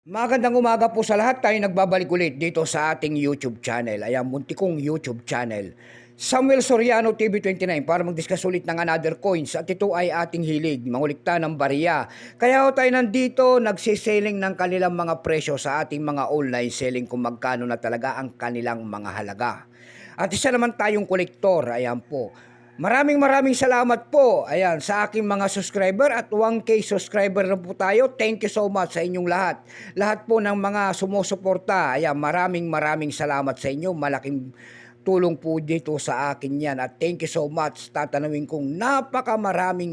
Magandang umaga po sa lahat. Tayo nagbabalik ulit dito sa ating YouTube channel. Ayan, munti kong YouTube channel. Samuel Soriano TV29 para mag-discuss ulit ng another coins at ito ay ating hilig, mangulikta ng barya. Kaya tayo nandito nagsiselling ng kanilang mga presyo sa ating mga online selling kung magkano na talaga ang kanilang mga halaga. At isa naman tayong kolektor, ayan po. Maraming salamat po, ayan, sa aking mga subscriber at 1K subscriber na po tayo. Thank you so much sa inyong lahat. Lahat po ng mga sumusuporta, ayan, maraming salamat sa inyo. Malaking tulong po dito sa akin yan. At thank you so much. Tatanawin kong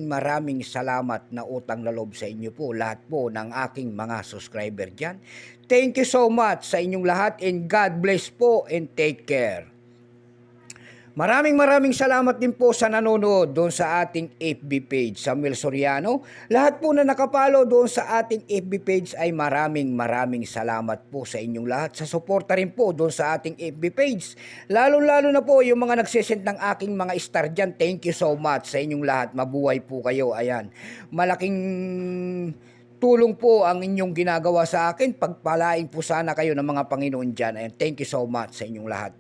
maraming salamat na utang na loob sa inyo po. Lahat po ng aking mga subscriber dyan. Thank you so much sa inyong lahat and God bless po and take care. Maraming salamat din po sa nanonood doon sa ating FB page, Samuel Soriano. Lahat po na nakapalo doon sa ating FB page ay maraming salamat po sa inyong lahat. Sa suporta rin po doon sa ating FB page. Lalo na po yung mga nagsisend ng aking mga star dyan. Thank you so much sa inyong lahat. Mabuhay po kayo. Ayan. Malaking tulong po ang inyong ginagawa sa akin. Pagpalain po sana kayo ng mga Panginoon dyan. Ayan. Thank you so much sa inyong lahat.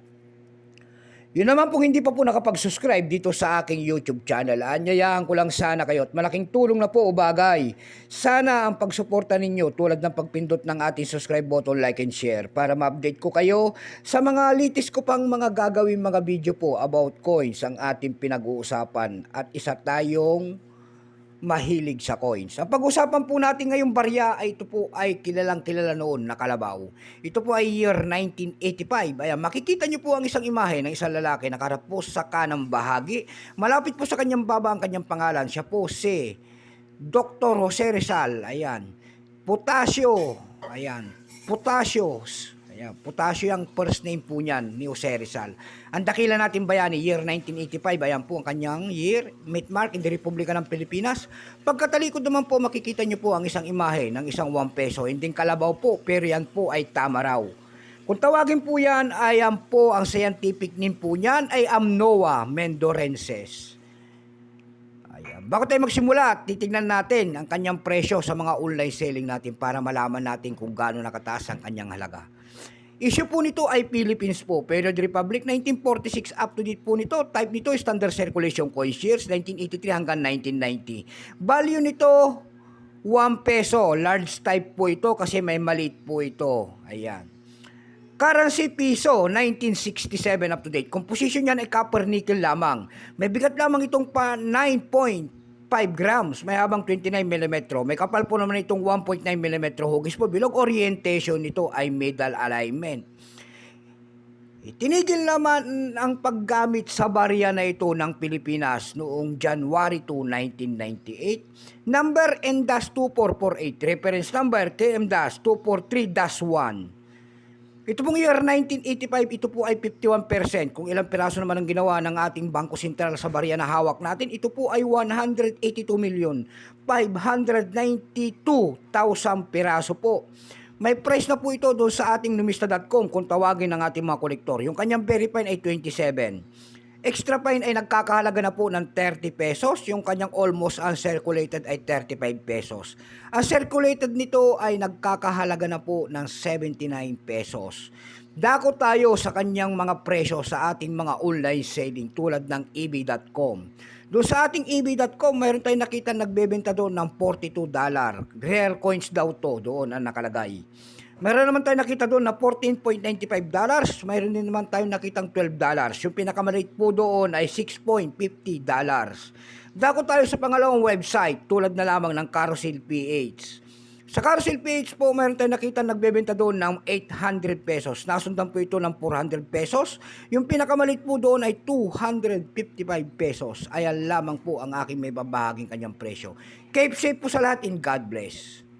Yun naman po hindi pa po nakapag-subscribe dito sa aking YouTube channel. Anyayahan ko lang sana kayo at malaking tulong na po o bagay. Sana ang pagsuporta ninyo tulad ng pagpindot ng ating subscribe button, like and share para ma-update ko kayo sa mga latest ko pang mga gagawin mga video po about coins ang ating pinag-uusapan at isa tayong mahilig sa coins. Ang pag-usapan po natin ngayong barya ay ito po ay kilala noon na kalabaw. Ito po ay year 1985. Ayan, makikita nyo po ang isang imahe ng isang lalaki nakarap po sa kanang bahagi. Malapit po sa kanyang baba ang kanyang pangalan. Siya po si Dr. Jose Rizal. Ayan. Potasio. Ayan. Potasio. Ayan, Potasio ang first name po niyan ni Jose Rizal. Ang dakila natin bayani, year 1985, ayan po ang kanyang year, Mitmark in the Republika ng Pilipinas. Pagkatalikod naman po, makikita nyo po ang isang imahe ng isang 1 peso. Hindi kalabaw po, pero yan po ay tama raw. Kung tawagin po yan, ayan po ang scientific name po niyan ay Amnoa mendorensis. Bago tayo magsimula, titignan natin ang kanyang presyo sa mga online selling natin para malaman natin kung gaano nakataas ang kanyang halaga. Issue po nito ay Philippines po, Period Republic 1946 up to date po nito. Type nito Standard Circulation Coins years 1983 hanggang 1990. Value nito 1 peso, large type po ito kasi may maliit po ito. Ayan. Currency piso 1967 up to date. Composition niyan ay copper nickel lamang. May bigat lamang itong 9.5 grams. May habang 29 mm. May kapal po naman itong 1.9 mm hugis po. Bilog orientation nito ay middle alignment. Itinigil naman ang paggamit sa barya na ito ng Pilipinas noong January 2, 1998. Number N-2448. Reference number TM-243-1. Ito pong year 1985, ito po ay 51%. Kung ilang piraso naman ang ginawa ng ating Bangko Sentral sa barya na hawak natin, ito po ay 182,592,000 piraso po. May price na po ito doon sa ating numista.com kung tawagin ng ating mga kolektor. Yung kanyang very fine ay 27. Extra fine ay nagkakahalaga na po ng 30 pesos. Yung kanyang almost uncirculated ay 35 pesos. Ang circulated nito ay nagkakahalaga na po ng 79 pesos. Dako tayo sa kanyang mga presyo sa ating mga online selling tulad ng ebay.com. Doon sa ating ebay.com, mayroon tayong nakita nagbebenta doon ng $42. Rare coins daw to, doon ang nakalagay. Meron naman tayo nakita doon na $14.95. Mayroon din naman tayo nakitang $12. Yung pinakamaliit po doon ay $6.50. Dako tayo sa pangalawang website tulad na lamang ng Carousel PH. Sa Carousel PH po, mayroon tayo nakita nagbebenta doon ng 800 pesos. Nasundan po ito ng 400 pesos. Yung pinakamaliit po doon ay 255 pesos. Ayan lamang po ang aking may babahaging kanyang presyo. Keep safe po sa lahat and God bless.